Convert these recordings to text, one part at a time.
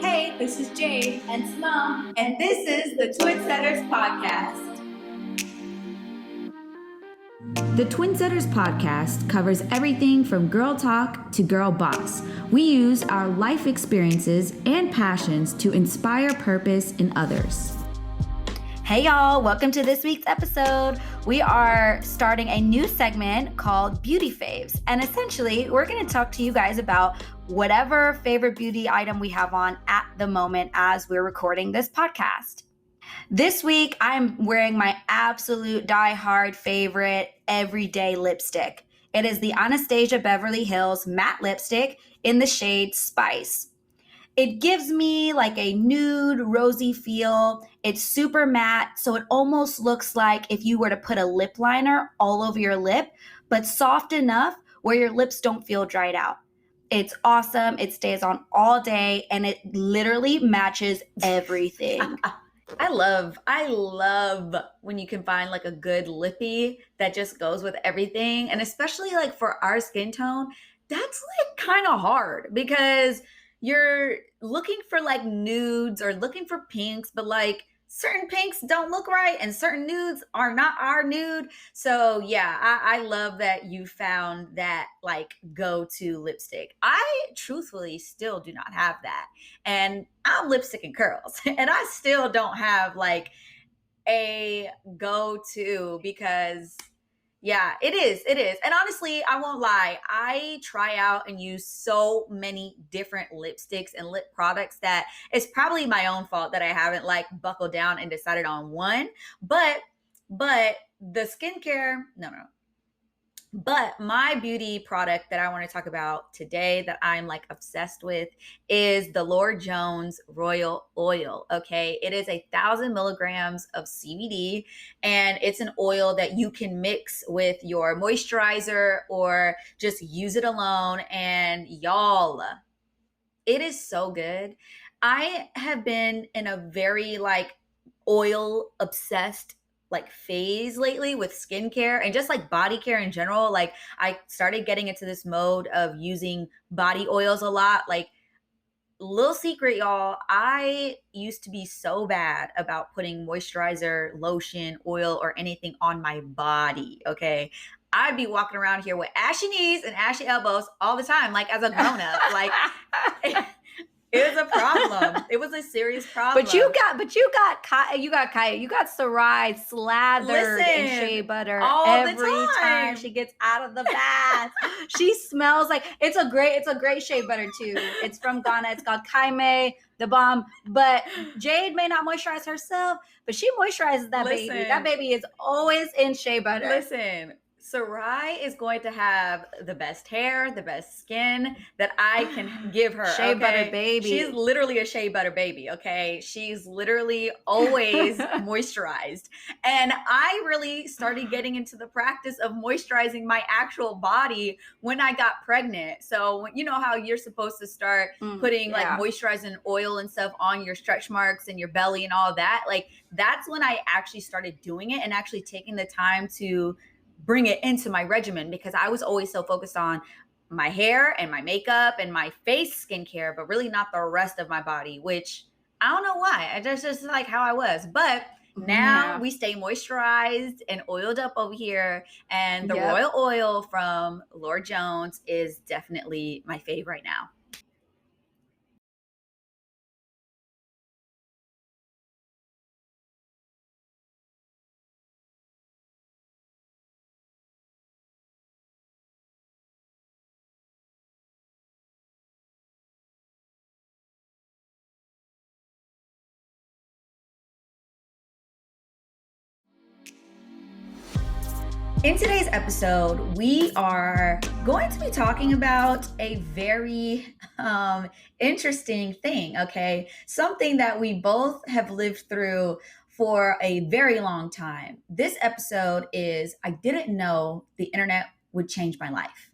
Hey, this is Jade and Simone, and this is the Twinsetters podcast. The Twinsetters podcast covers everything from girl talk to girl boss. We use our life experiences and passions to inspire purpose in others. Hey y'all, welcome to this week's episode. We are starting a new segment called Beauty Faves. And essentially, we're going to talk to you guys about whatever favorite beauty item we have on at the moment as we're recording this podcast. This week, I'm wearing my absolute die-hard favorite everyday lipstick. It is the Anastasia Beverly Hills matte lipstick in the shade Spice. It gives me like a nude, rosy feel. It's super matte, so it almost looks like if you were to put a lip liner all over your lip, but soft enough where your lips don't feel dried out. It's awesome. It stays on all day, and it literally matches everything. I love when you can find like a good lippy that just goes with everything. And especially like for our skin tone, that's like kind of hard because you're looking for like nudes or looking for pinks, but like certain pinks don't look right and certain nudes are not our nude. So yeah, I love that you found that like go-to lipstick. I truthfully still do not have that. And I'm lipstick and curls and I still don't have like a go-to because yeah, it is. And honestly, I won't lie. I try out and use so many different lipsticks and lip products that it's probably my own fault that I haven't like buckled down and decided on one. But the skincare, no. But my beauty product that I want to talk about today that I'm like obsessed with is the Lord Jones Royal Oil. Okay. It is 1,000 milligrams of CBD, and it's an oil that you can mix with your moisturizer or just use it alone. And y'all, it is so good. I have been in a very like oil obsessed like phase lately with skincare and just like body care in general. Like I started getting into this mode of using body oils a lot. Like little secret, y'all, I used to be so bad about putting moisturizer, lotion, oil, or anything on my body. Okay. I'd be walking around here with ashy knees and ashy elbows all the time, like as a grown up. Like it was a problem. It was a serious problem. But you got Sarai slathered in shea butter every time she gets out of the bath. She smells like it's a great shea butter too. It's from Ghana. It's called Kaime, the bomb. But Jade may not moisturize herself, but she moisturizes that baby. That baby is always in shea butter. Listen. Sarai is going to have the best hair, the best skin that I can give her. Shea butter baby. She's literally a shea butter baby, okay? She's literally always moisturized. And I really started getting into the practice of moisturizing my actual body when I got pregnant. So you know how you're supposed to start putting like moisturizing oil and stuff on your stretch marks and your belly and all that. Like that's when I actually started doing it and actually taking the time to bring it into my regimen because I was always so focused on my hair and my makeup and my face skincare, but really not the rest of my body, which I don't know why. I just like how I was. But now we stay moisturized and oiled up over here. And the Royal Oil from Lord Jones is definitely my fave right now. In today's episode, we are going to be talking about a very interesting thing, okay? Something that we both have lived through for a very long time. This episode is I didn't know the internet would change my life.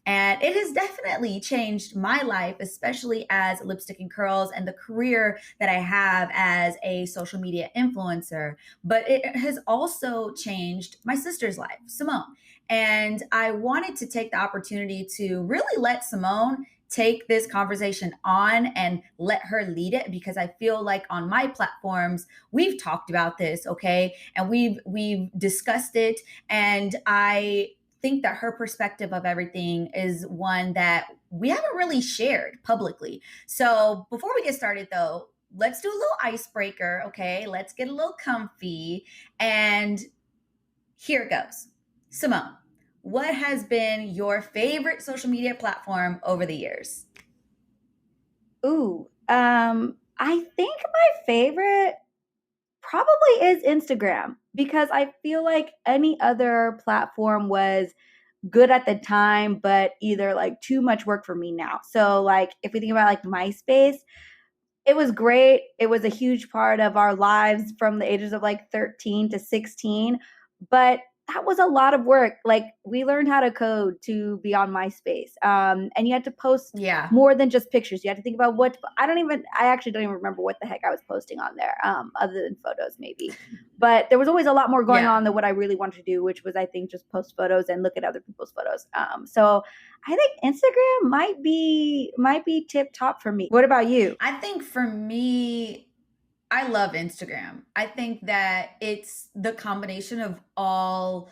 And it has definitely changed my life, especially as Lipstick and Curls and the career that I have as a social media influencer. But it has also changed my sister's life, Simone. And I wanted to take the opportunity to really let Simone take this conversation on and let her lead it, because I feel like on my platforms we've talked about this, okay, and we've discussed it, and I think that her perspective of everything is one that we haven't really shared publicly. So before we get started though, let's do a little icebreaker, okay? Let's get a little comfy, and here it goes. Simone, what has been your favorite social media platform over the years? Ooh, I think my favorite probably is Instagram, because I feel like any other platform was good at the time, but either like too much work for me now. So like if we think about like MySpace, it was great. It was a huge part of our lives from the ages of like 13 to 16, but that was a lot of work. Like we learned how to code to be on MySpace. And you had to post Yeah. more than just pictures. You had to think about I actually don't even remember what the heck I was posting on there, other than photos maybe. But there was always a lot more going on than what I really wanted to do, which was, I think, just post photos and look at other people's photos. So I think Instagram might be tip top for me. What about you? I think for me, I love Instagram. I think that it's the combination of all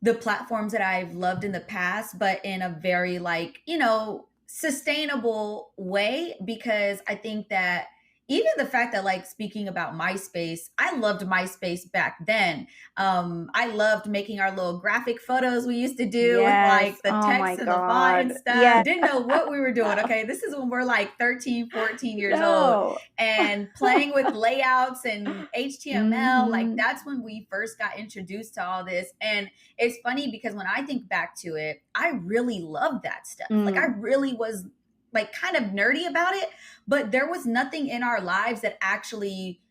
the platforms that I've loved in the past, but in a very like, sustainable way, because I think that even the fact that, like, speaking about MySpace, I loved MySpace back then. I loved making our little graphic photos we used to do with like the text and the font and stuff. Yeah. Didn't know what we were doing. Okay. This is when we're like 13, 14 years old and playing with layouts and HTML. Like that's when we first got introduced to all this. And it's funny because when I think back to it, I really loved that stuff. Like I really was like kind of nerdy about it, but there was nothing in our lives that actually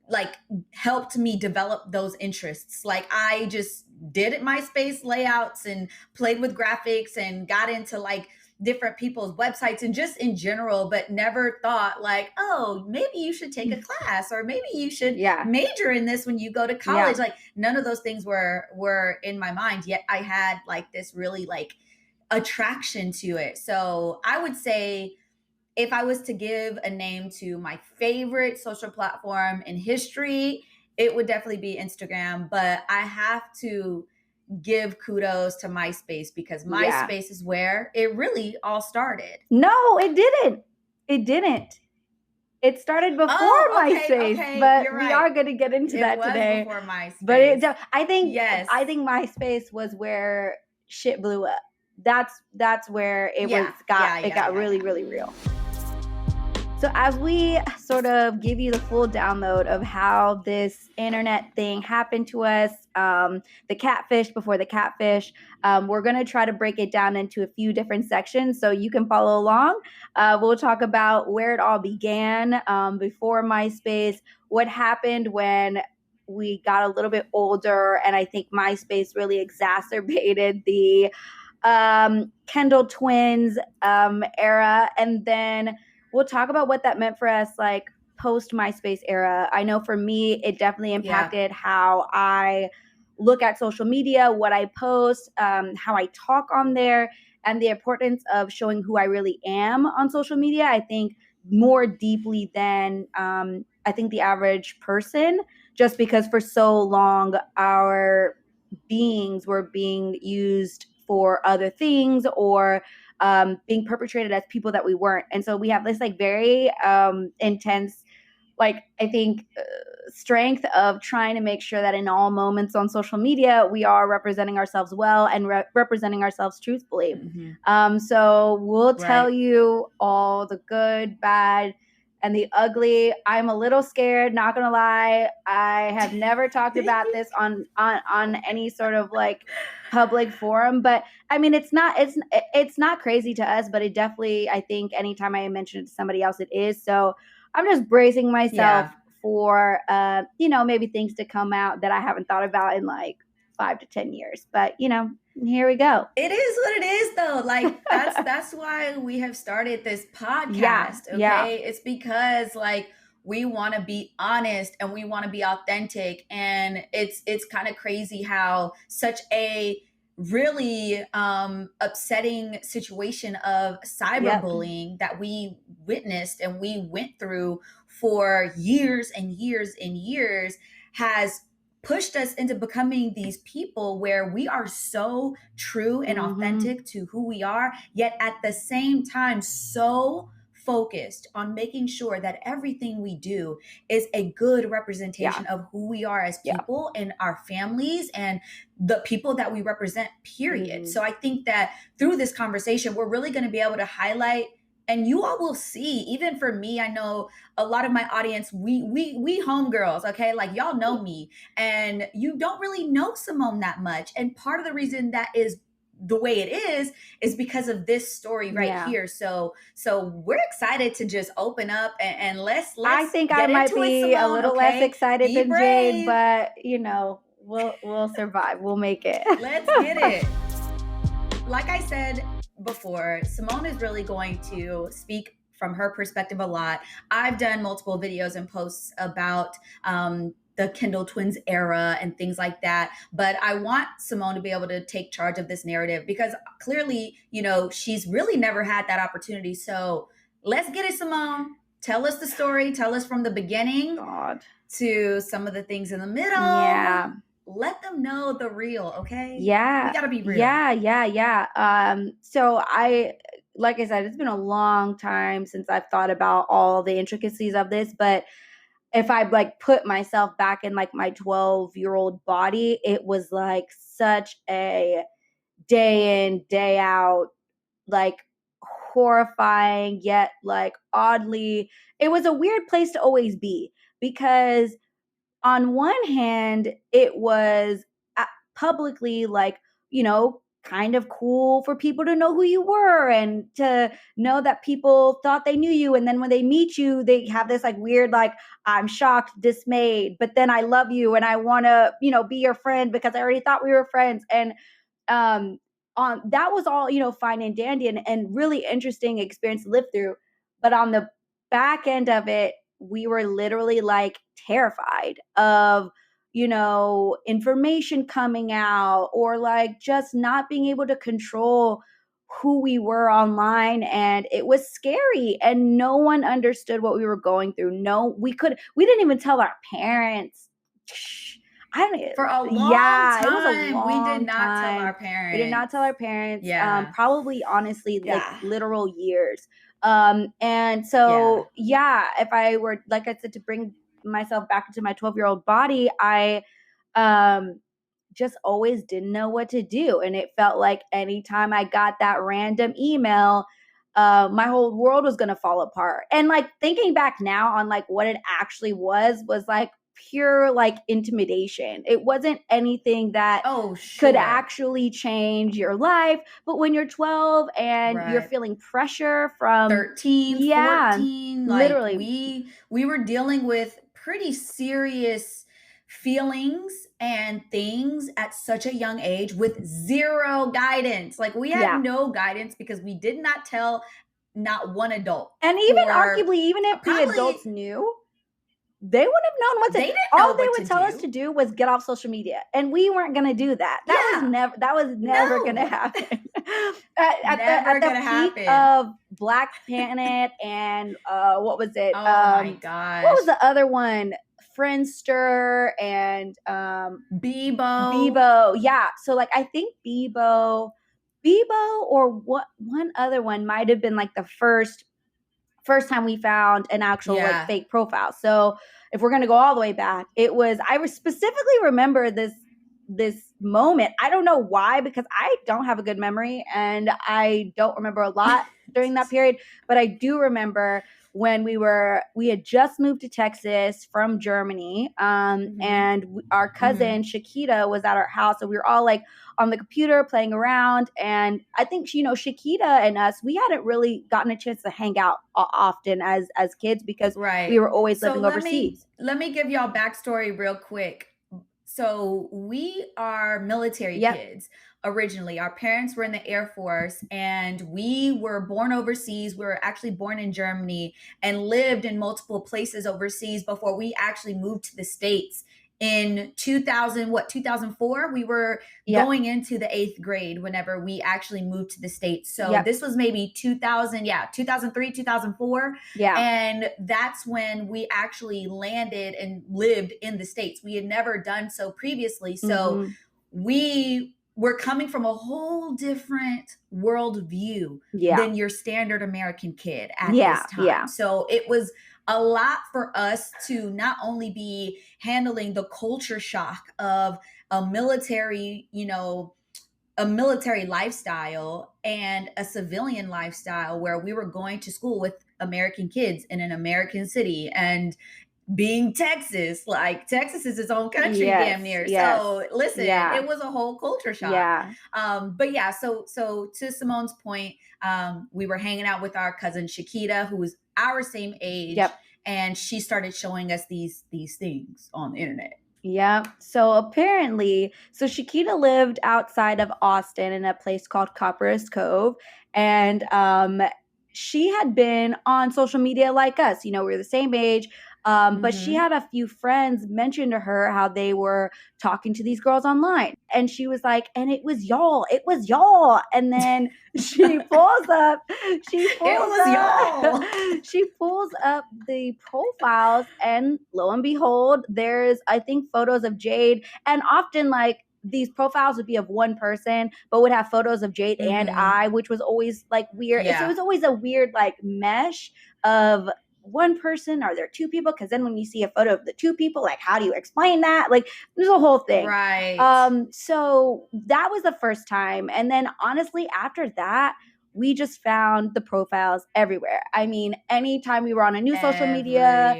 like helped me develop those interests. Like I just did it MySpace layouts and played with graphics and got into like different people's websites and just in general, but never thought like, oh, maybe you should take a class or maybe you should major in this when you go to college. Like none of those things were in my mind, yet I had like this really like attraction to it. So I would say if I was to give a name to my favorite social platform in history, it would definitely be Instagram. But I have to give kudos to MySpace because MySpace is where it really all started. No, it didn't. It didn't. It started before MySpace, but we are going to get into that today. Before MySpace. But I think MySpace was where shit blew up. That's where it got really, really real. So as we sort of give you the full download of how this internet thing happened to us, the catfish before the catfish, we're going to try to break it down into a few different sections so you can follow along. We'll talk about where it all began before MySpace, what happened when we got a little bit older, and I think MySpace really exacerbated the Kendall Twins era, and then we'll talk about what that meant for us, like post MySpace era. I know for me, it definitely impacted how I look at social media, what I post, how I talk on there, and the importance of showing who I really am on social media. I think more deeply than I think the average person, just because for so long our beings were being used for other things or being perpetrated as people that we weren't. And so we have this like very intense, like I think strength of trying to make sure that in all moments on social media, we are representing ourselves well and representing ourselves truthfully. So we'll tell you all the good, bad, and the ugly. I'm a little scared, not gonna lie. I have never talked about this on any sort of like public forum, but I mean it's not crazy to us, but it definitely, I think anytime I mention it to somebody else, it is. So I'm just bracing myself for maybe things to come out that I haven't thought about in like 5 to 10 years. But here we go. It is what it is though. Like that's why we have started this podcast. It's because like we want to be honest and we want to be authentic, and it's kind of crazy how such a really upsetting situation of cyberbullying that we witnessed and we went through for years and years and years has pushed us into becoming these people where we are so true and authentic to who we are, yet at the same time so focused on making sure that everything we do is a good representation of who we are as people and our families and the people that we represent, period. So I think that through this conversation, we're really going to be able to highlight, and you all will see, even for me, I know a lot of my audience, we homegirls, okay? Like y'all know me and you don't really know Simone that much. And part of the reason that is the way it is because of this story right here. So we're excited to just open up and let's I think I might be a little less excited than Jade, but you know, we'll survive. We'll make it. Let's get it. Like I said before, Simone is really going to speak from her perspective a lot. I've done multiple videos and posts about the Kendall Twins era and things like that. But I want Simone to be able to take charge of this narrative because clearly, you know, she's really never had that opportunity. So let's get it, Simone. Tell us the story. Tell us from the beginning to some of the things in the middle. Yeah. Let them know the real, okay? Yeah. We gotta be real. Yeah. So like I said, it's been a long time since I've thought about all the intricacies of this, but if I like put myself back in like my 12-year-old body, it was like such a day in, day out, like horrifying, yet like oddly, it was a weird place to always be because on one hand, it was publicly like, you know, kind of cool for people to know who you were and to know that people thought they knew you. And then when they meet you, they have this like weird, like, I'm shocked, dismayed, but then I love you and I want to, you know, be your friend because I already thought we were friends. And that was all, you know, fine and dandy and really interesting experience to live through. But on the back end of it, we were literally like terrified of, you know, information coming out or like just not being able to control who we were online. And it was scary and no one understood what we were going through. We didn't even tell our parents. For a long time, it was a long we did not time. tell our parents. We did not tell our parents. Yeah. Probably, honestly, like literal years. And so, if I were, like I said, to bring myself back into my 12-year-old body, I just always didn't know what to do. And it felt like anytime I got that random email, my whole world was going to fall apart. And like thinking back now on like what it actually was like pure like intimidation. It wasn't anything that could actually change your life. But when you're 12 and you're feeling pressure from 13, 14, like literally, we were dealing with pretty serious feelings and things at such a young age with zero guidance. Like we had no guidance because we did not tell not one adult. And even arguably, even if the adults knew, they wouldn't have known what to do. All they would tell us to do was get off social media. And we weren't going to do that. That was never going to happen. at the peak of Black Planet and what was it? Oh my gosh. What was the other one? Friendster and Bebo. Yeah. So like I think Bebo or what one other one might have been like the first time we found an actual like fake profile. So if we're going to go all the way back, I specifically remember this moment. I don't know why, because I don't have a good memory and I don't remember a lot during that period, but I do remember when we had just moved to Texas from Germany, and our cousin Shakita was at our house, and we were all like on the computer playing around. And I think, you know, Shakita and us, we hadn't really gotten a chance to hang out often as kids because we were always living overseas. Let me give y'all backstory real quick. So we are military kids. Originally, our parents were in the Air Force and we were born overseas. We were actually born in Germany and lived in multiple places overseas before we actually moved to the States in 2004, we were going into the 8th grade whenever we actually moved to the States. So this was maybe 2003, 2004. Yeah. And that's when we actually landed and lived in the States. We had never done so previously. So we were coming from a whole different worldview than your standard American kid at this time. Yeah. So it was a lot for us to not only be handling the culture shock of a military, a military lifestyle and a civilian lifestyle where we were going to school with American kids in an American city, and being Texas, like Texas is its own country damn near. So listen, it was a whole culture shock. But yeah, so to Simone's point, we were hanging out with our cousin Shakita, who was our same age, and she started showing us these things on the internet. Yeah. So apparently, Shakita lived outside of Austin in a place called Copperas Cove, and she had been on social media like us. We were the same age. But she had a few friends mention to her how they were talking to these girls online. And she was like, and it was y'all. And then she pulls up the profiles, and lo and behold, there's, I think, photos of Jade. And often, like, these profiles would be of one person, but would have photos of Jade and I, which was always like weird. So it was always a weird like mesh of one person. Are there two people? Because then when you see a photo of the two people, like, how do you explain that? Like, there's a whole thing. Right. So that was the first time. And then honestly, after that, we just found the profiles everywhere. I mean, anytime we were on a new social media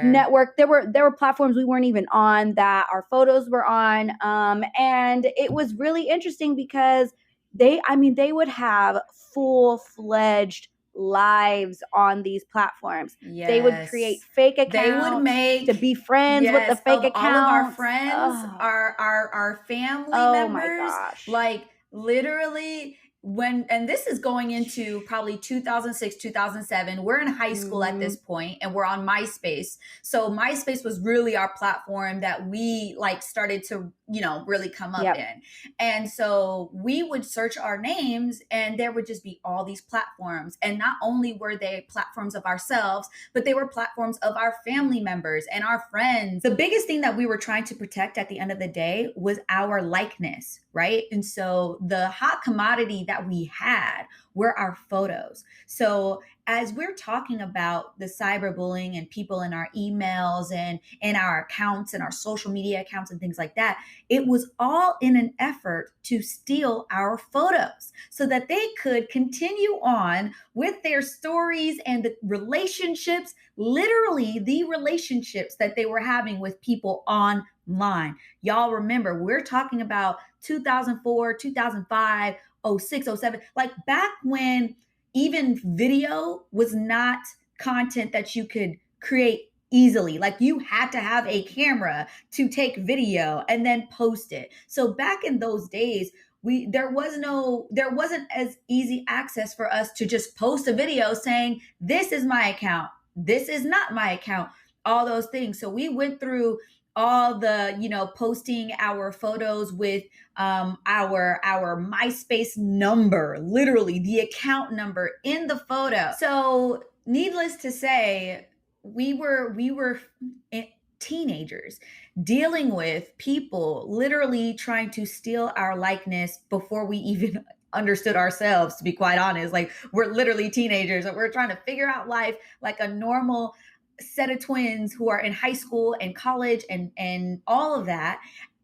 network, there were platforms we weren't even on that our photos were on. And it was really interesting because they would have full-fledged lives on these platforms. They would create fake accounts. They would make to be friends with the fake accounts. All of our friends, our family members. My gosh. Like literally and this is going into probably 2006, 2007. We're in high school at this point, and we're on MySpace. So MySpace was really our platform that we like started to, really come up in. And so we would search our names, and there would just be all these platforms. And not only were they platforms of ourselves, but they were platforms of our family members and our friends. The biggest thing that we were trying to protect at the end of the day was our likeness, right? And so the hot commodity that we had were our photos. So as we're talking about the cyberbullying and people in our emails and in our accounts and our social media accounts and things like that, it was all in an effort to steal our photos so that they could continue on with their stories and the relationships, literally the relationships that they were having with people online. Y'all remember, we're talking about 2004, 2005, 06, 07, like back when even video was not content that you could create easily. Like you had to have a camera to take video and then post it. So back in those days, there wasn't as easy access for us to just post a video saying, this is my account, this is not my account, all those things. So we went through all the, posting our photos with our MySpace number, literally the account number in the photo. So needless to say, we were teenagers dealing with people literally trying to steal our likeness before we even understood ourselves, to be quite honest. Like we're literally teenagers and we're trying to figure out life like a normal set of twins who are in high school and college and all of that,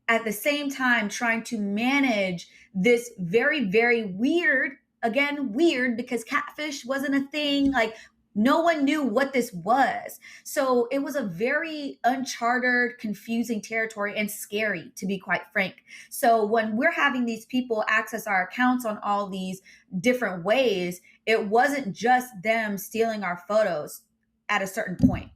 at the same time trying to manage this very, very weird because Catfish wasn't a thing. Like no one knew what this was. So it was a very uncharted, confusing territory and scary, to be quite frank. So when we're having these people access our accounts on all these different ways, it wasn't just them stealing our photos at a certain point.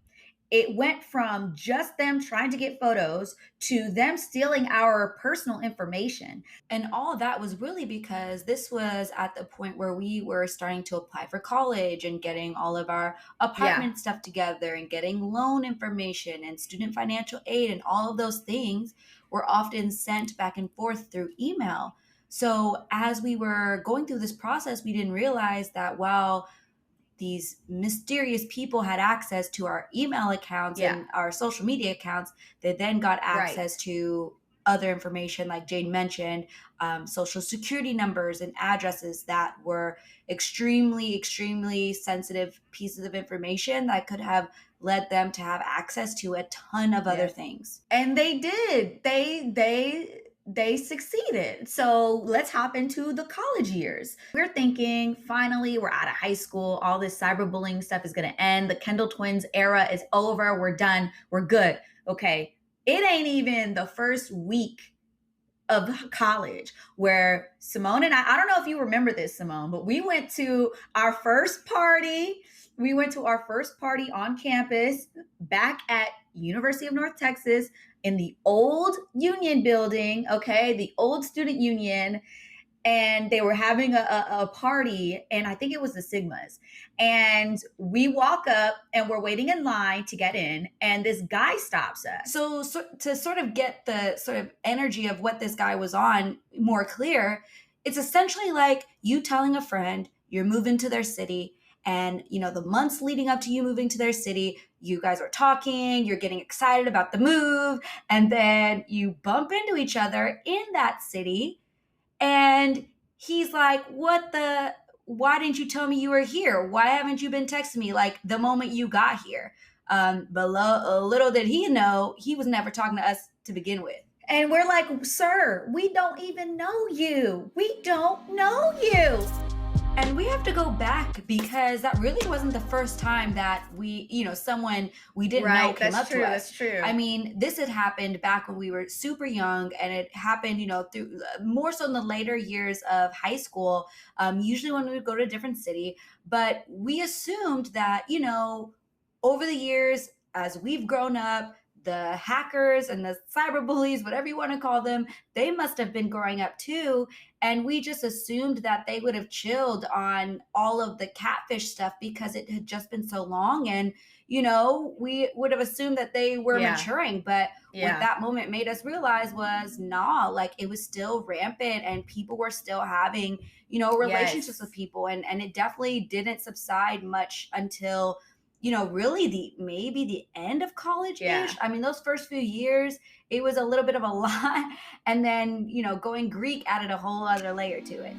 it went from just them trying to get photos to them stealing our personal information. And all of that was really because this was at the point where we were starting to apply for college and getting all of our apartment stuff together and getting loan information and student financial aid, and all of those things were often sent back and forth through email. So as we were going through this process, we didn't realize that while these mysterious people had access to our email accounts and our social media accounts, they then got access to other information, like Jade mentioned, social security numbers and addresses that were extremely, extremely sensitive pieces of information that could have led them to have access to a ton of other things. And they did. They succeeded. So let's hop into the college years. We're thinking, finally, we're out of high school. All this cyberbullying stuff is going to end. The Kendall Twins era is over. We're done. We're good. Okay. It ain't even the first week of college where Simone and I don't know if you remember this, Simone, but we went to our first party. We went to our first party on campus back at University of North Texas in the old Union building, okay, the old student union. And they were having a party, and I think it was the Sigmas. And we walk up and we're waiting in line to get in, and this guy stops us. So to sort of get the sort of energy of what this guy was on more clear, it's essentially like you telling a friend you're moving to their city, and the months leading up to you moving to their city, you guys are talking, you're getting excited about the move, and then you bump into each other in that city. And he's like, why didn't you tell me you were here? Why haven't you been texting me like the moment you got here? But little did he know, he was never talking to us to begin with. And we're like, sir, we don't even know you. We don't know you. And we have to go back because that really wasn't the first time that someone we didn't know came up to us. That's true. I mean, this had happened back when we were super young, and it happened, through more so in the later years of high school, usually when we would go to a different city. But we assumed that, over the years, as we've grown up, the hackers and the cyber bullies, whatever you want to call them, they must have been growing up too. And we just assumed that they would have chilled on all of the catfish stuff because it had just been so long. And, we would have assumed that they were maturing. But what that moment made us realize was, like it was still rampant and people were still having, relationships with people. And it definitely didn't subside much until really maybe the end of college-ish. I mean, those first few years, it was a little bit of a lot. And then, going Greek added a whole other layer to it.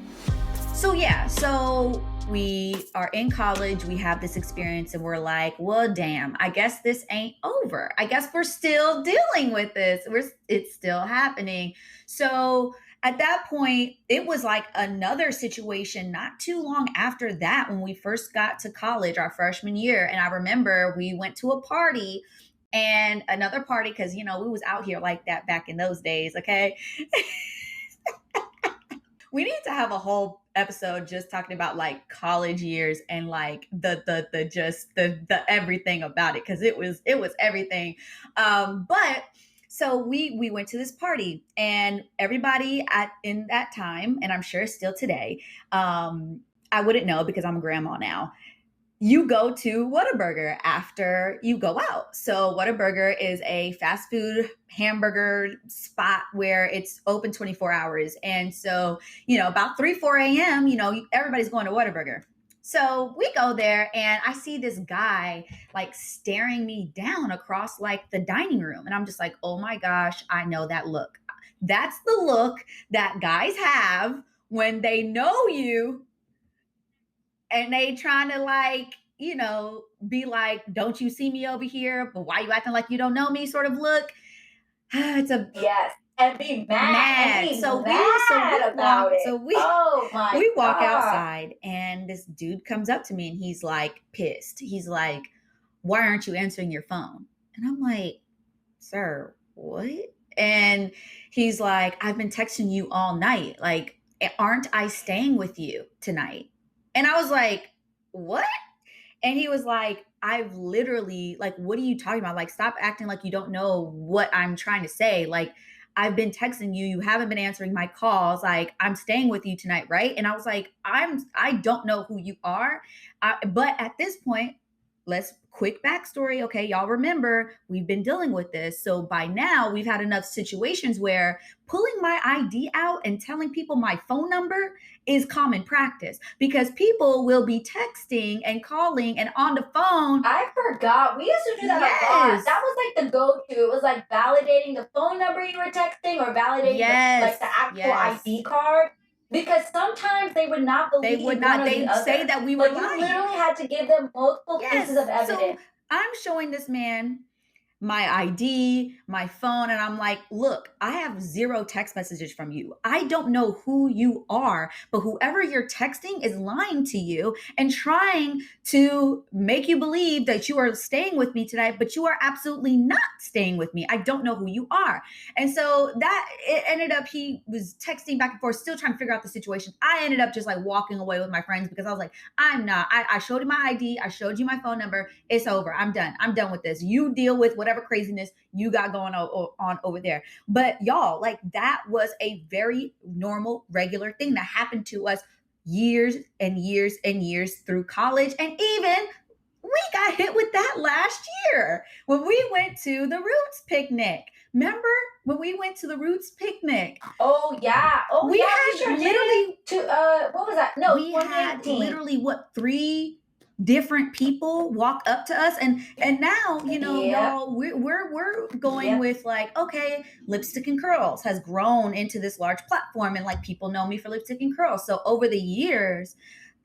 So we are in college, we have this experience, and we're like, well, damn, I guess this ain't over. I guess we're still dealing with this. It's still happening. So at that point, it was like another situation not too long after that when we first got to college, our freshman year. And I remember we went to a party and another party because, we was out here like that back in those days, okay? We need to have a whole episode just talking about like college years and like the everything about it, because it was everything. But so we went to this party, and everybody in that time, and I'm sure still today, I wouldn't know because I'm a grandma now, you go to Whataburger after you go out. So Whataburger is a fast food hamburger spot where it's open 24 hours. And so, about 4 a.m., everybody's going to Whataburger. So we go there and I see this guy like staring me down across like the dining room. And I'm just like, oh my gosh, I know that look. That's the look that guys have when they know you and they trying to like, be like, don't you see me over here? But why you acting like you don't know me sort of look? It's a Yes. And be mad. And be so mad about it. we walk outside and this dude comes up to me and he's like pissed. He's like, why aren't you answering your phone? And I'm like, sir, what? And he's like, I've been texting you all night. Like, aren't I staying with you tonight? And I was like, what? And he was like, I've literally, like, what are you talking about? Like, stop acting like you don't know what I'm trying to say. Like, I've been texting you. You haven't been answering my calls. Like, I'm staying with you tonight, right? And I was like, I don't know who you are. But at this point, let's quick backstory. Okay, y'all remember we've been dealing with this. So by now we've had enough situations where pulling my ID out and telling people my phone number is common practice because people will be texting and calling and on the phone. I forgot. We used to do that a lot. Yes. That was like the go-to. It was like validating the phone number you were texting or validating Yes. the actual Yes. ID card. Because sometimes they would not believe They would not. one or They'd the other. say that we were But lying. you literally had to give them multiple pieces of evidence. So I'm showing this man my ID, my phone, and I'm like, look, I have 0 text messages from you. I don't know who you are, but whoever you're texting is lying to you and trying to make you believe that you are staying with me tonight, but you are absolutely not staying with me. I don't know who you are. And so that it ended up, he was texting back and forth, still trying to figure out the situation. I ended up just like walking away with my friends because I was like, I'm not. I showed you my ID. I showed you my phone number. It's over. I'm done. I'm done with this. You deal with whatever craziness you got going on over there. But y'all, like, that was a very normal, regular thing that happened to us years and years and years through college. And even we got hit with that last year when we went to the Roots picnic. Remember when we went to the Roots picnic? Oh yeah. Oh we yeah. had We sure literally did. What was that? No, we had 2018. literally 3 different people walk up to us, and now, you know, y'all, we're going with like, okay, Lipstick and Curls has grown into this large platform, and like people know me for Lipstick and Curls. So over the years,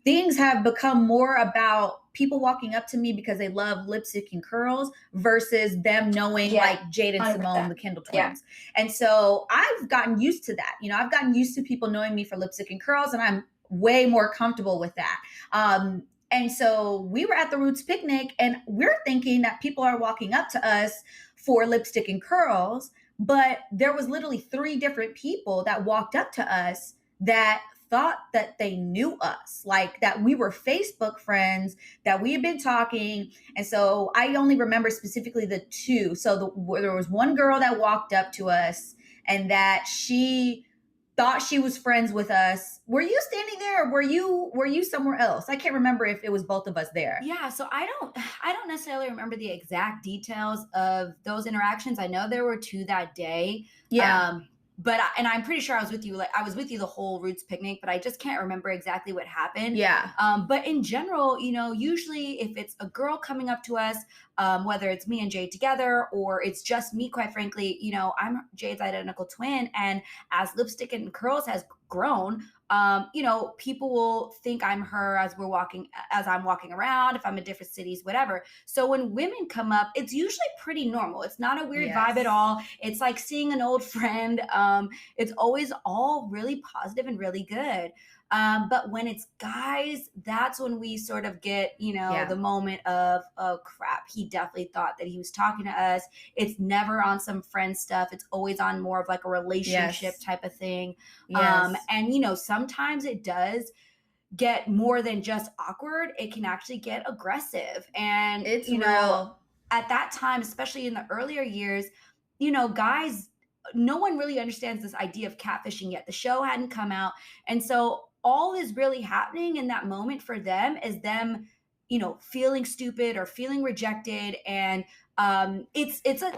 things have become more about people walking up to me because they love Lipstick and Curls versus them knowing like Jade and Simone, the Kendall twins. And so I've gotten used to that. You know, I've gotten used to people knowing me for Lipstick and Curls, and I'm way more comfortable with that. And so we were at the Roots picnic, and we're thinking that people are walking up to us for Lipstick and Curls, but there was literally 3 different people that walked up to us that thought that they knew us, like that we were Facebook friends, that we had been talking. And so I only remember specifically the 2. So there was one girl that walked up to us and that she thought she was friends with us. Were you standing there, or were you somewhere else? I can't remember if it was both of us there. Yeah, so I don't necessarily remember the exact details of those interactions. I know there were 2 that day. Yeah. But I'm pretty sure I was with you. Like, I was with you the whole Roots picnic, but I just can't remember exactly what happened. Yeah. But in general, you know, usually if it's a girl coming up to us, whether it's me and Jade together or it's just me, quite frankly, you know, I'm Jade's identical twin, and as Lipstick and Curls has grown, you know, people will think I'm her as I'm walking around, if I'm in different cities, whatever. So when women come up, it's usually pretty normal. It's not a weird vibe at all. It's like seeing an old friend. It's always all really positive and really good. But when it's guys, that's when we sort of get, you know, the moment of, oh crap, he definitely thought that he was talking to us. It's never on some friend stuff. It's always on more of like a relationship type of thing. And, you know, sometimes it does get more than just awkward. It can actually get aggressive. And it's you know, at that time, especially in the earlier years, you know, guys, no one really understands this idea of catfishing yet. The show hadn't come out. And so all is really happening in that moment for them is them, you know, feeling stupid or feeling rejected. And it's a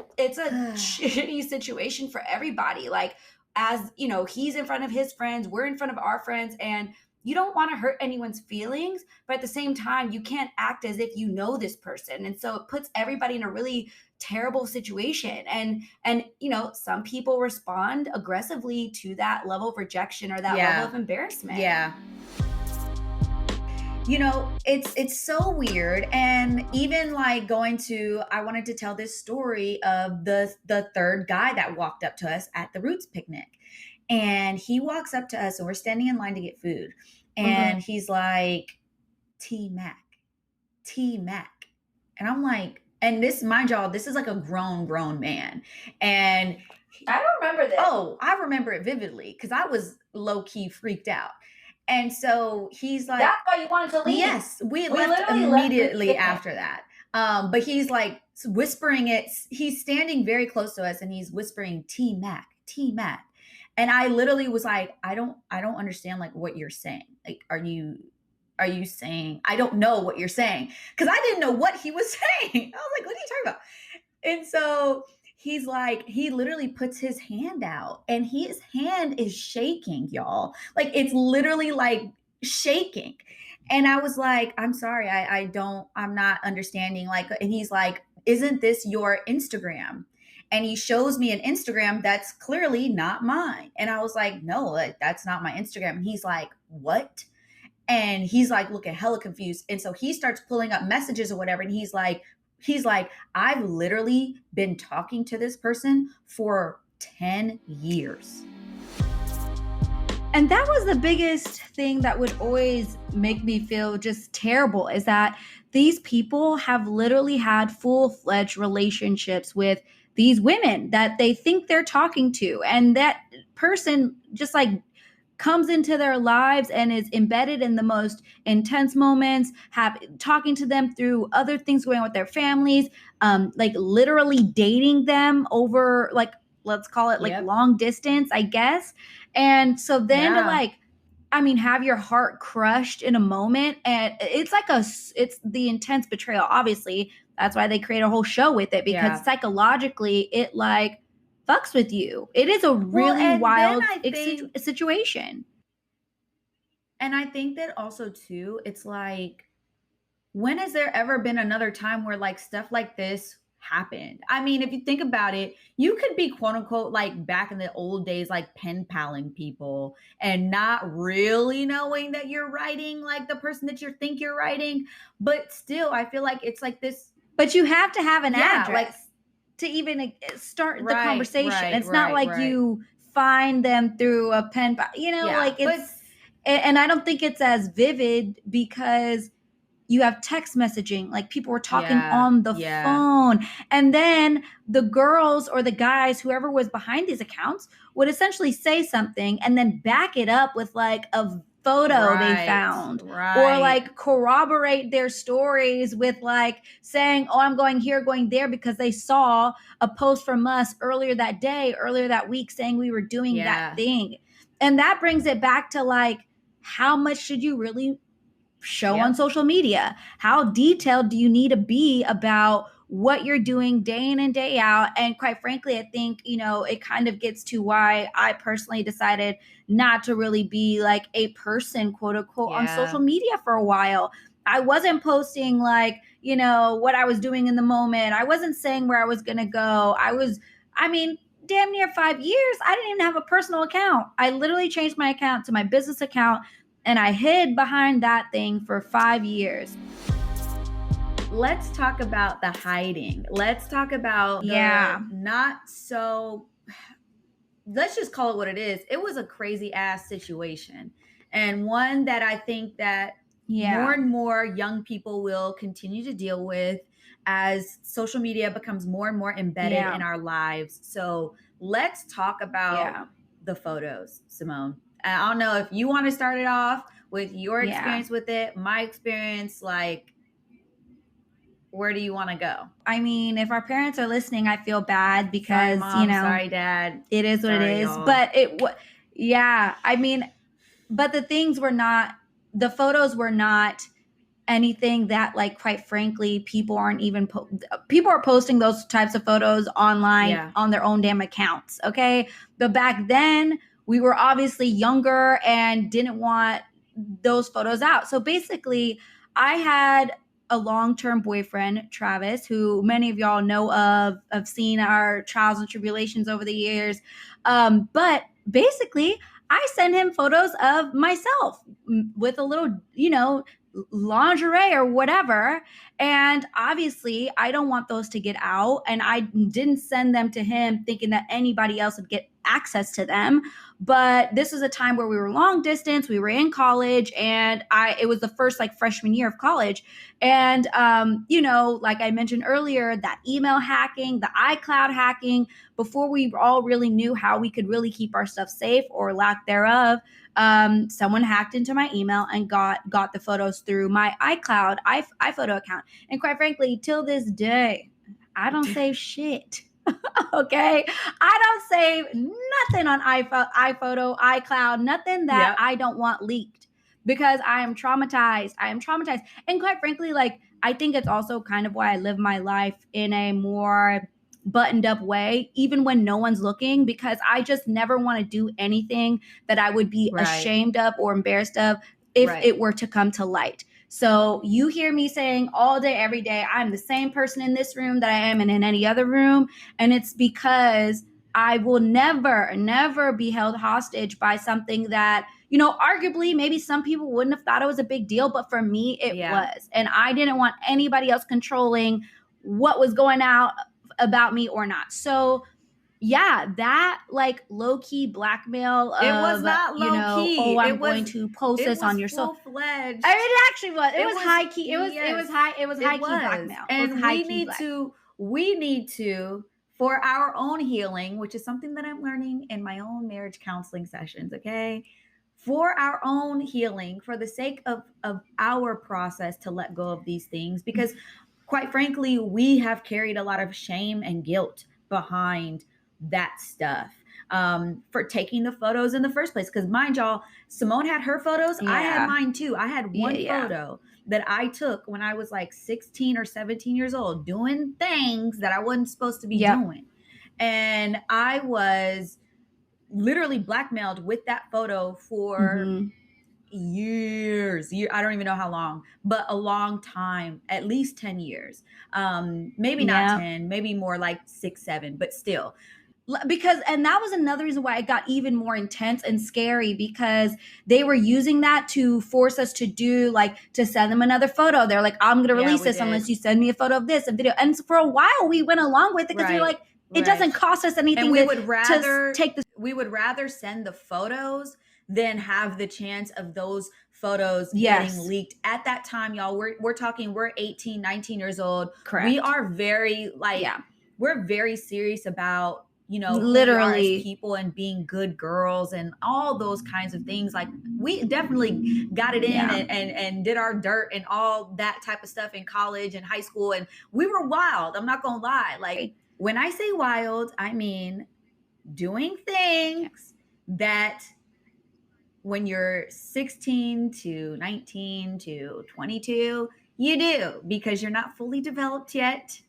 shitty situation for everybody. Like, as you know, he's in front of his friends, we're in front of our friends, and you don't want to hurt anyone's feelings, but at the same time, you can't act as if you know this person. And so it puts everybody in a really terrible situation. And you know, some people respond aggressively to that level of rejection or that level of embarrassment. Yeah. You know, it's so weird. And even like I wanted to tell this story of the 3rd guy that walked up to us at the Roots picnic. And he walks up to us, and we're standing in line to get food. And he's like, T-Mac. And I'm like, and this, mind y'all, this is like a grown man. And I don't remember this. Oh, I remember it vividly because I was low-key freaked out. And so he's like, That's why you wanted to leave. yes, we left literally left immediately this after that. But he's like whispering it. He's standing very close to us and he's whispering T Mac, T Mac. And I literally was like, I don't understand like what you're saying. Like, are you saying, I don't know what you're saying? Because I didn't know what he was saying. I was like, what are you talking about? And so he's like, he literally puts his hand out and his hand is shaking, y'all. Like, it's literally like shaking. And I was like, I'm sorry, I'm not understanding. Like, and he's like, isn't this your Instagram? And he shows me an Instagram that's clearly not mine. And I was like, no, like, that's not my Instagram. And he's like, what? And he's like looking hella confused. And so he starts pulling up messages or whatever. And he's like, I've literally been talking to this person for 10 years. And that was the biggest thing that would always make me feel just terrible, is that these people have literally had full-fledged relationships with these women that they think they're talking to. And that person just like comes into their lives and is embedded in the most intense moments, talking to them through other things going on with their families, like literally dating them over, like, let's call it like long distance, I guess. And so then to like, I mean, have your heart crushed in a moment, and it's like it's the intense betrayal. Obviously, that's why they create a whole show with it, because psychologically it like fucks with you. It is a really wild situation. And I think that also too, it's like, when has there ever been another time where like stuff like this happened? I mean, if you think about it, you could be quote unquote like back in the old days, like pen paling people and not really knowing that you're writing like the person that you think you're writing. But still, I feel like it's like this. But you have to have an address. Like, to even start the conversation. It's not like you find them through a pen, like it's, and I don't think it's as vivid because you have text messaging, like people were talking on the phone. And then the girls or the guys, whoever was behind these accounts, would essentially say something and then back it up with like a photo they found, or like corroborate their stories with like saying, oh, I'm going here, going there, because they saw a post from us earlier that day, earlier that week, saying we were doing that thing. And that brings it back to like, how much should you really show on social media? How detailed do you need to be about what you're doing day in and day out? And quite frankly, I think, it kind of gets to why I personally decided not to really be like a person, quote unquote, on social media for a while. I wasn't posting like, what I was doing in the moment. I wasn't saying where I was going to go. Damn near 5 years, I didn't even have a personal account. I literally changed my account to my business account, and I hid behind that thing for 5 years. Let's talk about the hiding. Let's talk about the not so, let's just call it what it is. It was a crazy ass situation, and one that I think that more and more young people will continue to deal with as social media becomes more and more embedded in our lives. So let's talk about the photos, Simone. I don't know if you want to start it off with your experience with it, my experience, like, where do you want to go? I mean, if our parents are listening, I feel bad because, sorry, Mom, sorry, Dad. It is what it is. Y'all. But but the things were not, the photos were not anything that, like, quite frankly, people aren't even, people are posting those types of photos online on their own damn accounts. Okay. But back then we were obviously younger and didn't want those photos out. So basically I had a long-term boyfriend, Travis, who many of y'all know of seen our trials and tribulations over the years. But basically I sent him photos of myself with a little, lingerie or whatever. And obviously I don't want those to get out. And I didn't send them to him thinking that anybody else would get access to them. But this was a time where we were long distance, we were in college, and it was the first like freshman year of college. And, like I mentioned earlier, that email hacking, the iCloud hacking, before we all really knew how we could really keep our stuff safe or lack thereof, someone hacked into my email and got the photos through my iCloud iPhoto account. And quite frankly, till this day, I don't save shit. Okay. I don't save nothing on iPhoto, iCloud, nothing that I don't want leaked, because I am traumatized. And quite frankly, like, I think it's also kind of why I live my life in a more buttoned up way, even when no one's looking, because I just never want to do anything that I would be ashamed of or embarrassed of if it were to come to light. So you hear me saying all day, every day, I'm the same person in this room that I am in any other room. And it's because I will never be held hostage by something that, arguably maybe some people wouldn't have thought it was a big deal, but for me, it was. And I didn't want anybody else controlling what was going out about me or not. So yeah, that like low-key blackmail of, it was not low-key. I'm going to post this on your social. Full-fledged. I mean, it actually was. It was high-key. It was high-key blackmail. And we need to, for our own healing, which is something that I'm learning in my own marriage counseling sessions, okay? For our own healing, for the sake of our process to let go of these things, because quite frankly, we have carried a lot of shame and guilt behind that stuff, for taking the photos in the first place. Because mind y'all, Simone had her photos. I had mine too. I had one photo that I took when I was like 16 or 17 years old, doing things that I wasn't supposed to be doing. And I was literally blackmailed with that photo for years. I don't even know how long, but a long time, at least 10 years. Maybe not 10, maybe more like 6, 7, but still. And that was another reason why it got even more intense and scary, because they were using that to force us to to send them another photo. They're like, I'm going to release this unless you send me a photo of this, a video. And for a while we went along with it because we were like, it doesn't cost us anything. And we would rather send the photos than have the chance of those photos getting leaked. At that time, y'all, we're 18, 19 years old. Correct. We are very we're very serious about, literally as people and being good girls and all those kinds of things. Like, we definitely got it in and did our dirt and all that type of stuff in college and high school. And we were wild. I'm not going to lie. Like, when I say wild, I mean doing things that when you're 16 to 19 to 22, you do, because you're not fully developed yet.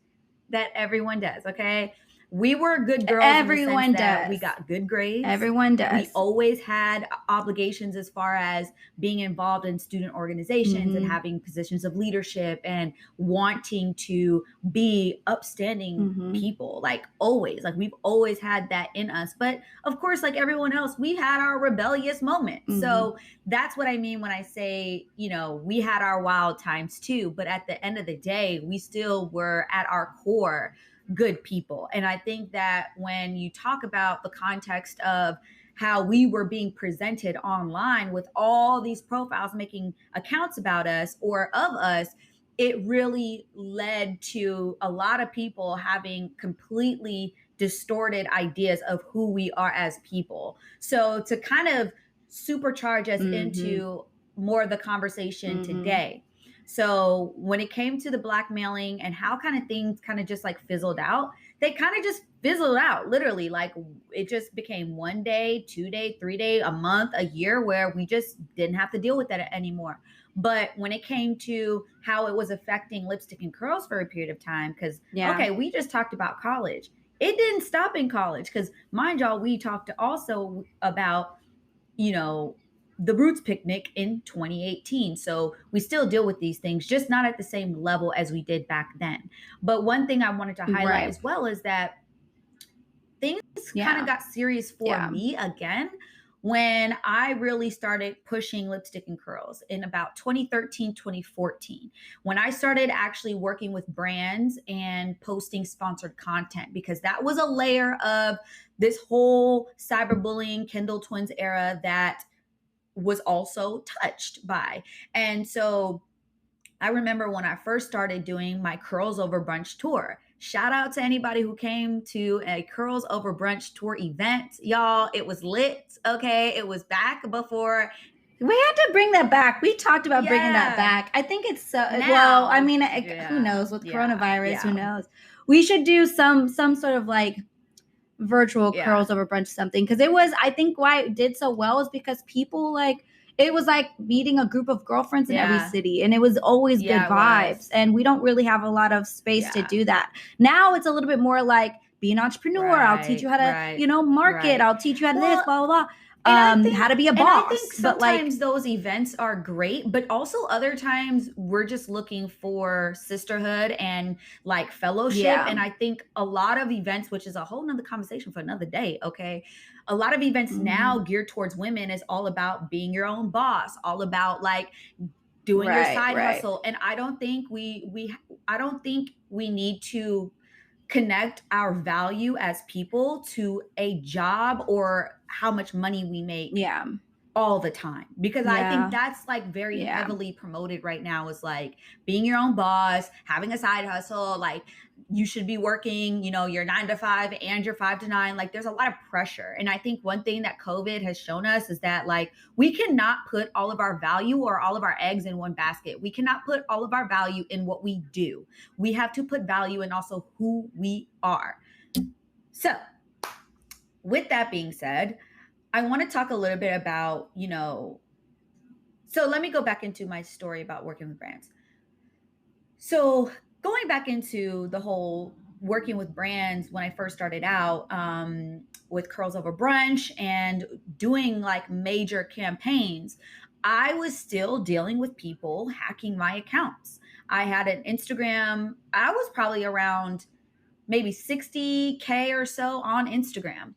That everyone does, okay? We were good girls. Everyone does. We got good grades. Everyone does. We always had obligations as far as being involved in student organizations and having positions of leadership and wanting to be upstanding people. Like, always. Like, we've always had that in us. But of course, like everyone else, we had our rebellious moments. So that's what I mean when I say, we had our wild times too. But at the end of the day, we still were at our core good people. And I think that when you talk about the context of how we were being presented online with all these profiles making accounts about us or of us, it really led to a lot of people having completely distorted ideas of who we are as people. So to kind of supercharge us into more of the conversation today. So when it came to the blackmailing and how kind of things kind of just like fizzled out, they kind of just fizzled out, literally. Like, it just became 1 day, 2 day, 3 day, a month, a year, where we just didn't have to deal with that anymore. But when it came to how it was affecting Lipstick and Curls for a period of time, because, okay, we just talked about college. It didn't stop in college, because mind y'all, we talked also about, the Roots picnic in 2018. So we still deal with these things, just not at the same level as we did back then. But one thing I wanted to highlight as well is that things kind of got serious for me again when I really started pushing lipstick and curls in about 2013, 2014, when I started actually working with brands and posting sponsored content, because that was a layer of this whole cyberbullying Kendall Twins era that was also touched by. And so I remember when I first started doing my Curls Over Brunch tour. Shout out to anybody who came to a Curls Over Brunch tour event. Y'all, it was lit, okay? It was back before. We had to bring that back. We talked about bringing that Yeah. back. I think it's so, Now, well, I mean, yeah, who knows with yeah, coronavirus, yeah. who knows? We should do some sort of like virtual Yeah. Curls Over Brunch something, because it was, I think why it did so well is because people like, it was like meeting a group of girlfriends in every Yeah. city, and it was always Yeah, good it vibes. was. And we don't really have a lot of space to Yeah. do that. Now it's a little bit more like, be an entrepreneur. I'll teach you how to, Right, you know, market. right. I'll teach you how to Well, this, blah, blah, blah. And I think, How to be a and boss. I think But like, sometimes those events are great, but also other times we're just looking for sisterhood and like fellowship. Yeah. And I think a lot of events, which is a whole nother conversation for another day, okay? A lot of events now geared towards women is all about being your own boss, all about like doing your side hustle. And I don't think I don't think we need to connect our value as people to a job or how much money we make all the time, because I think that's like very heavily promoted right now, is like being your own boss, having a side hustle, like you should be working, you know, your 9 to 5 and your 5 to 9. Like there's a lot of pressure. And I think one thing that COVID has shown us is that like we cannot put all of our value or all of our eggs in one basket. We cannot put all of our value in what we do. We have to put value in also who we are. So with that being said, I want to talk a little bit about, you know, so let me go back into my story about working with brands. So going back into the whole working with brands when I first started out with Curls Over Brunch and doing like major campaigns, I was still dealing with people hacking my accounts. I had an Instagram. I was probably around maybe 60K or so on Instagram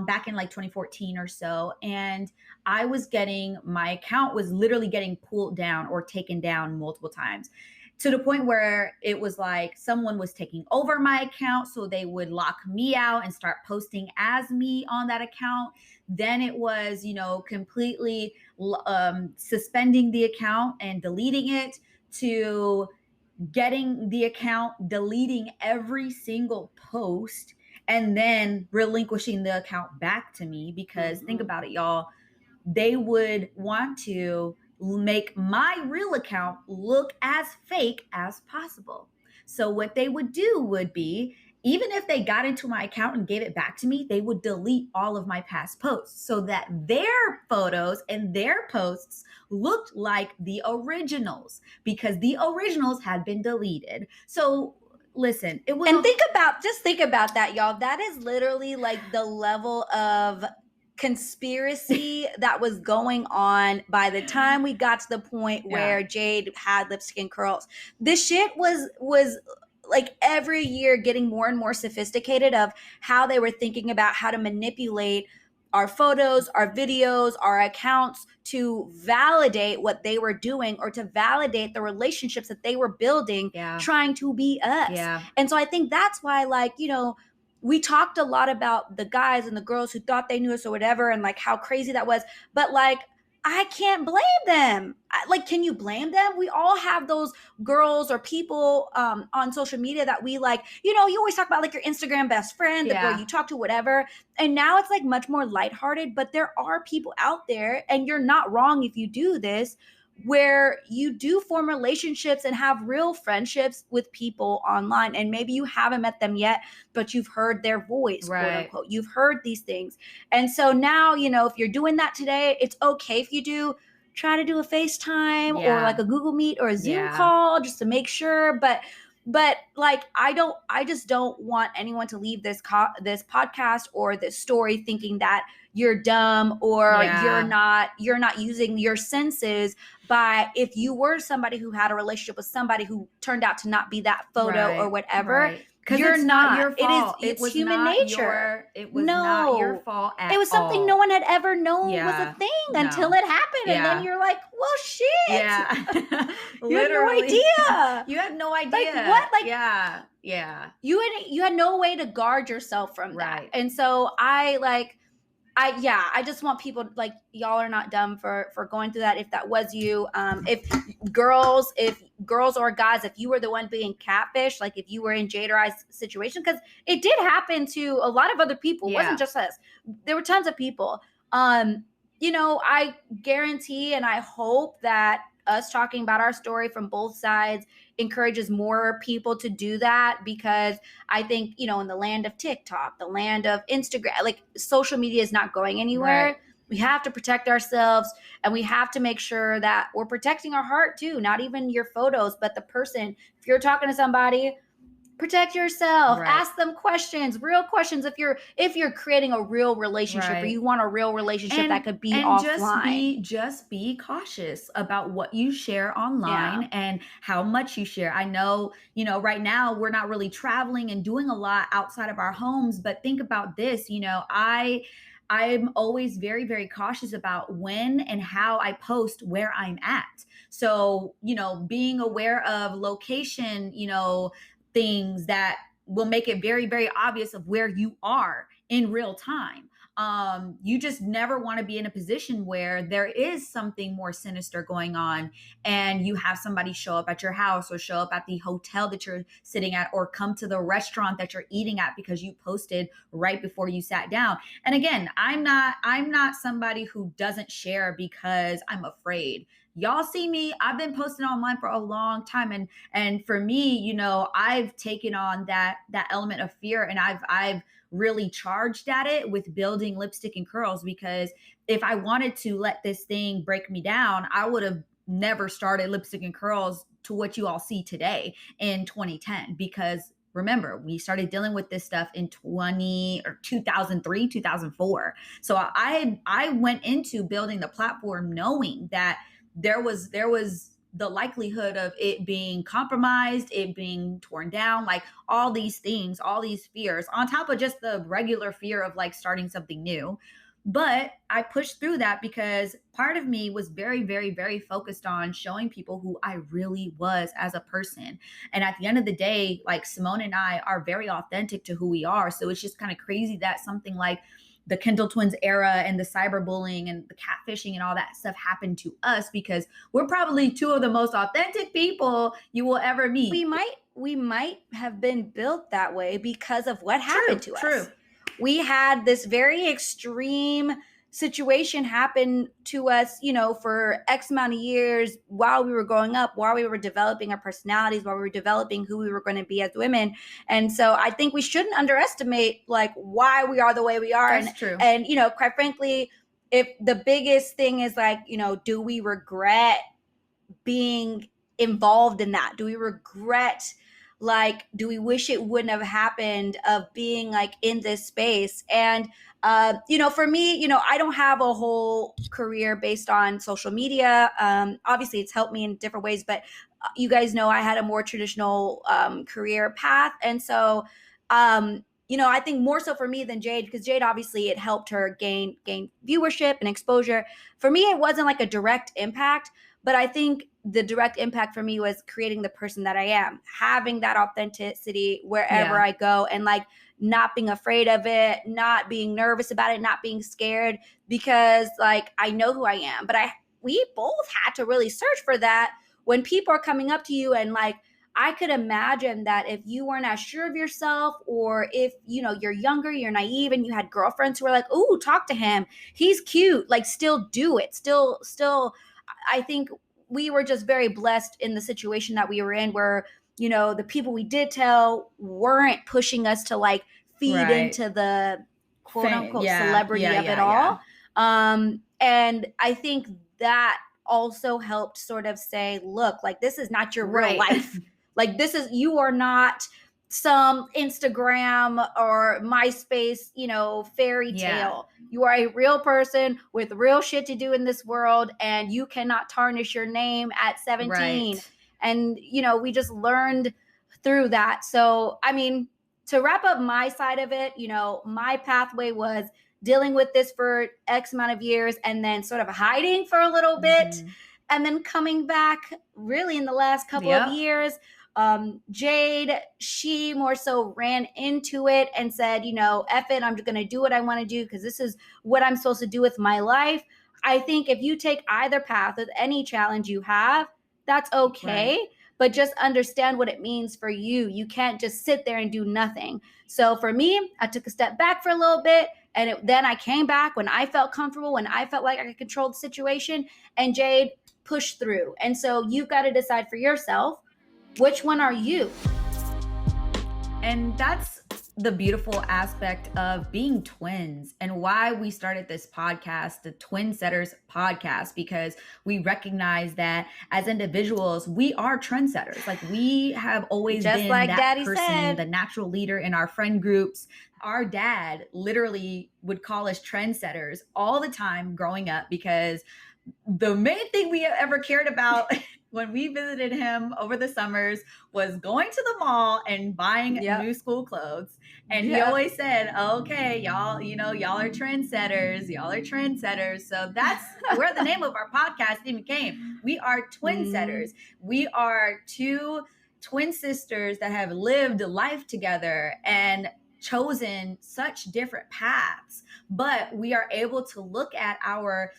back in like 2014 or so. And I was getting, my account was literally getting pulled down or taken down multiple times, to the point where it was like someone was taking over my account. So they would lock me out and start posting as me on that account. Then it was, you know, completely suspending the account and deleting it, to getting the account, deleting every single post, and then relinquishing the account back to me. Because think about it, y'all, they would want to make my real account look as fake as possible. So what they would do would be, even if they got into my account and gave it back to me, they would delete all of my past posts so that their photos and their posts looked like the originals, because the originals had been deleted. So listen, it was, and just think about that, y'all. That is literally like the level of conspiracy that was going on by the time we got to the point where Jade had lipstick and curls. This shit was like every year getting more and more sophisticated of how they were thinking about how to manipulate our photos, our videos, our accounts to validate what they were doing, or to validate the relationships that they were building, trying to be us. And so I think that's why, like, you know, we talked a lot about the guys and the girls who thought they knew us or whatever, and like how crazy that was. But like, I can't blame them. Like, can you blame them? We all have those girls or people on social media that we like, you know, you always talk about like your Instagram best friend, the girl you talk to, whatever. And now it's like much more lighthearted, but there are people out there, and you're not wrong if you do this, where you do form relationships and have real friendships with people online. And maybe you haven't met them yet, but you've heard their voice, quote unquote. You've heard these things. And so now, you know, if you're doing that today, it's okay if you do try to do a FaceTime or like a Google Meet or a Zoom call just to make sure. But like, I just don't want anyone to leave this podcast or this story thinking that you're dumb or you're not using your senses. By if you were somebody who had a relationship with somebody who turned out to not be that photo or whatever, Because You're it's not not. your It is. fault. It's was human not nature. it was not your No. fault at It was something all. no one had ever known was Yeah, a thing no. until it happened. And Yeah. then you're like, well, shit. Yeah. You had no Literally. idea. You had no idea. Like, what? Like, yeah. Yeah. You had no way to guard yourself from that. Right. And so I just want people, like, y'all are not dumb for going through that. If that was you, if girls or guys, if you were the one being catfish, like if you were in Jade or I's situation, because it did happen to a lot of other people. It wasn't just us. There were tons of people. I guarantee and I hope that us talking about our story from both sides encourages more people to do that, because I think, in the land of TikTok, the land of Instagram, like, social media is not going anywhere. Right. We have to protect ourselves, and we have to make sure that we're protecting our heart too, not even your photos, but the person. If you're talking to somebody, protect yourself. Right. Ask them questions, real questions. If you're creating a real relationship, or you want a real relationship that could be offline, just be cautious about what you share online and how much you share. I know, right now we're not really traveling and doing a lot outside of our homes, but think about this. I'm always very, very cautious about when and how I post where I'm at. So, being aware of location, things that will make it very, very obvious of where you are in real time. You just never want to be in a position where there is something more sinister going on and you have somebody show up at your house or show up at the hotel that you're sitting at or come to the restaurant that you're eating at because you posted right before you sat down. And again, I'm not somebody who doesn't share because I'm afraid. Y'all see me, I've been posting online for a long time. And for me, I've taken on that element of fear, and I've really charged at it with building Lipstick and Curls, because if I wanted to let this thing break me down, I would have never started Lipstick and Curls to what you all see today in 2010, because remember, we started dealing with this stuff in 2003, 2004. So I went into building the platform knowing that there was the likelihood of it being compromised, it being torn down, like all these things, all these fears, on top of just the regular fear of like starting something new. But I pushed through that because part of me was very, very, very focused on showing people who I really was as a person. And at the end of the day, like, Simone and I are very authentic to who we are. So it's just kind of crazy that something like the Kendall Twins Era and the cyberbullying and the catfishing and all that stuff happened to us, because we're probably two of the most authentic people you will ever meet. We might have been built that way because of what happened to us. True. We had this very extreme situation happen to us, for X amount of years while we were growing up, while we were developing our personalities, while we were developing who we were going to be as women. And so I think we shouldn't underestimate like why we are the way we are. That's true. And, quite frankly, if the biggest thing is like, do we regret being involved in that? Do we regret, like, do we wish it wouldn't have happened, of being like in this space? And for me, I don't have a whole career based on social media. Obviously it's helped me in different ways, but you guys know I had a more traditional career path. And so I think more so for me than Jade, because Jade, obviously it helped her gain viewership and exposure. For me, it wasn't like a direct impact, but I think the direct impact for me was creating the person that I am, having that authenticity wherever I go, and like not being afraid of it, not being nervous about it, not being scared, because like I know who I am. But we both had to really search for that when people are coming up to you, and like I could imagine that if you weren't as sure of yourself, or if you're younger, you're naive, and you had girlfriends who were like, "Ooh, talk to him, he's cute," like still do it. Still, I think we were just very blessed in the situation that we were in, where the people we did tell weren't pushing us to like feed into the quote unquote celebrity of it all. And I think that also helped sort of say, look, like, this is not your real life. Like, you are not some Instagram or MySpace, fairy tale. You are a real person with real shit to do in this world, and you cannot tarnish your name at 17. And, we just learned through that. So, I mean, to wrap up my side of it, you know, my pathway was dealing with this for X amount of years and then sort of hiding for a little bit and then coming back really in the last couple of years. Jade, she more so ran into it and said, you know, F it, I'm just going to do what I want to do because this is what I'm supposed to do with my life. I think if you take either path with any challenge you have, that's okay. Right. But just understand what it means for you. You can't just sit there and do nothing. So for me, I took a step back for a little bit. And then I came back when I felt comfortable, when I felt like I could control the situation. And Jade pushed through. And so you've got to decide for yourself, which one are you? And that's the beautiful aspect of being twins and why we started this podcast, the Twinsetters podcast, because we recognize that as individuals, we are trendsetters. Like we have always just been like that Daddy person, said, the natural leader in our friend groups. Our dad literally would call us trendsetters all the time growing up because the main thing we ever cared about when we visited him over the summers was going to the mall and buying new school clothes. And he always said, okay, y'all, you know, y'all are trendsetters. Y'all are trendsetters. So that's where the name of our podcast even came. We are Twinsetters. We are two twin sisters that have lived life together and chosen such different paths, but we are able to look at our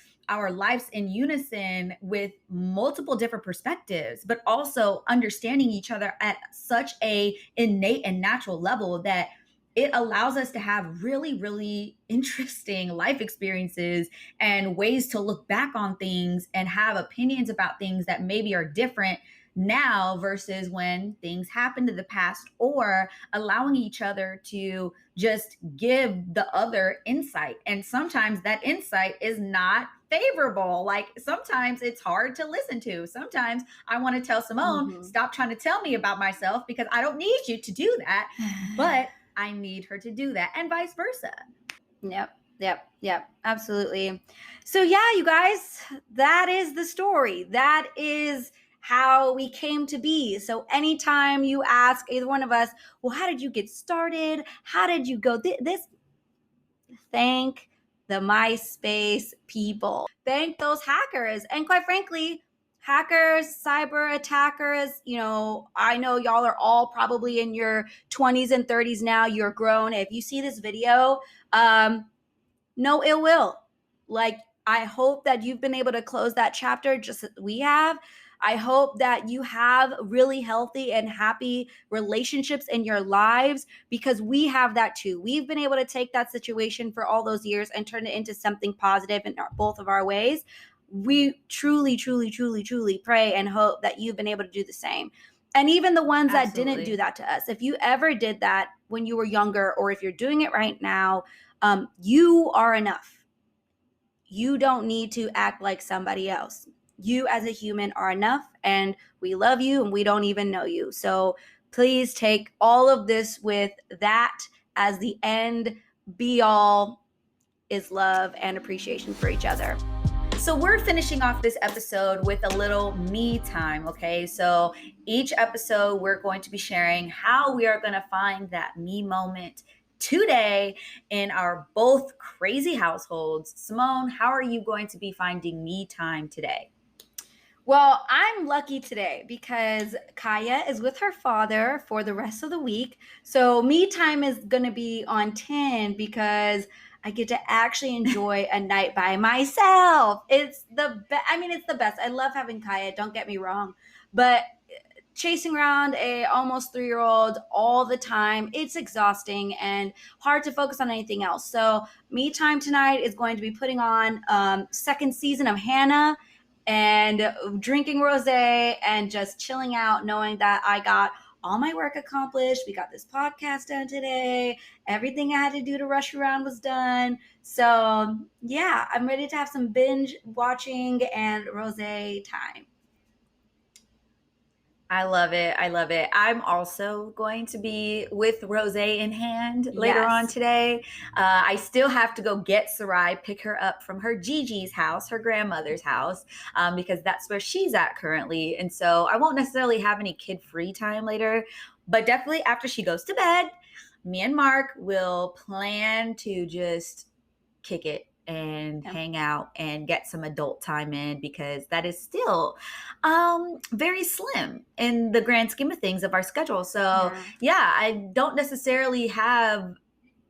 lives in unison with multiple different perspectives, but also understanding each other at such a innate and natural level that it allows us to have really, really interesting life experiences and ways to look back on things and have opinions about things that maybe are different now versus when things happened in the past, or allowing each other to just give the other insight. And sometimes that insight is not favorable. Like sometimes it's hard to listen to. Sometimes I want to tell Simone, stop trying to tell me about myself because I don't need you to do that, but I need her to do that, and vice versa. Yep, absolutely. So yeah, you guys, that is the story. That is how we came to be. So anytime you ask either one of us, well, how did you get started? How did you go this? Thank the MySpace people. Thank those hackers. And quite frankly, hackers, cyber attackers, you know, I know y'all are all probably in your 20s and 30s now. You're grown. If you see this video, no ill will. Like, I hope that you've been able to close that chapter just as we have. I hope that you have really healthy and happy relationships in your lives, because we have that too. We've been able to take that situation for all those years and turn it into something positive in both of our ways. We truly pray and hope that you've been able to do the same. And even the ones that didn't do that to us, if you ever did that when you were younger, or if you're doing it right now, you are enough. You don't need to act like somebody else. You as a human are enough, and we love you, and we don't even know you. So please take all of this with that as the end be all, is love and appreciation for each other. So we're finishing off this episode with a little me time, okay? So each episode we're going to be sharing how we are going to find that me moment today in our both crazy households. Simone, how are you going to be finding me time today? Well, I'm lucky today because Kaya is with her father for the rest of the week. So me time is going to be on 10 because I get to actually enjoy a night by myself. It's the best. I mean, it's the best. I love having Kaya, don't get me wrong. But chasing around a almost 3-year-old all the time, it's exhausting and hard to focus on anything else. So me time tonight is going to be putting on second season of Hannah and drinking rosé and just chilling out, knowing that I got all my work accomplished. We got this podcast done today. Everything I had to do to rush around was done. So yeah, I'm ready to have some binge watching and rosé time. I love it. I'm also going to be with rosé in hand later on today. I still have to go get Sarai, pick her up from her Gigi's house, her grandmother's house, because that's where she's at currently. And so I won't necessarily have any kid free time later, but definitely after she goes to bed, me and Mark will plan to just kick it and hang out and get some adult time in, because that is still very slim in the grand scheme of things of our schedule. So yeah, I don't necessarily have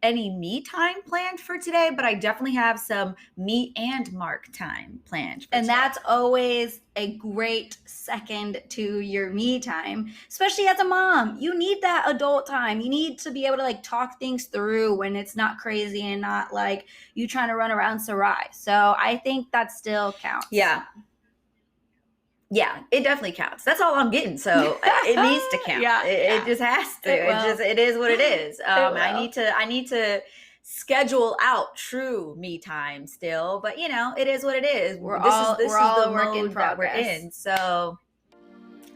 any me time planned for today, but I definitely have some me and Mark time planned for and today. that's always a great second to your me time, especially as a mom. You need that adult time. You need to be able to like talk things through when it's not crazy and not like you trying to run around Sarai. So I think that still counts. Yeah, it definitely counts. That's all I'm getting. So it needs to count. It just has to. It is what it is. I need to schedule out true me time still, but you know, it is what it is. This is the mode that we're in. So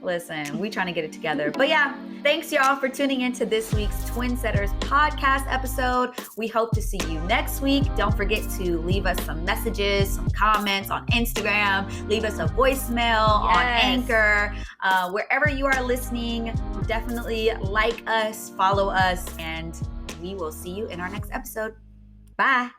listen, we trying to get it together. But yeah, thanks y'all for tuning into this week's Twinsetters podcast episode. We hope to see you next week. Don't forget to leave us some messages, some comments on Instagram, leave us a voicemail on Anchor, wherever you are listening. Definitely like us, follow us, and we will see you in our next episode. Bye.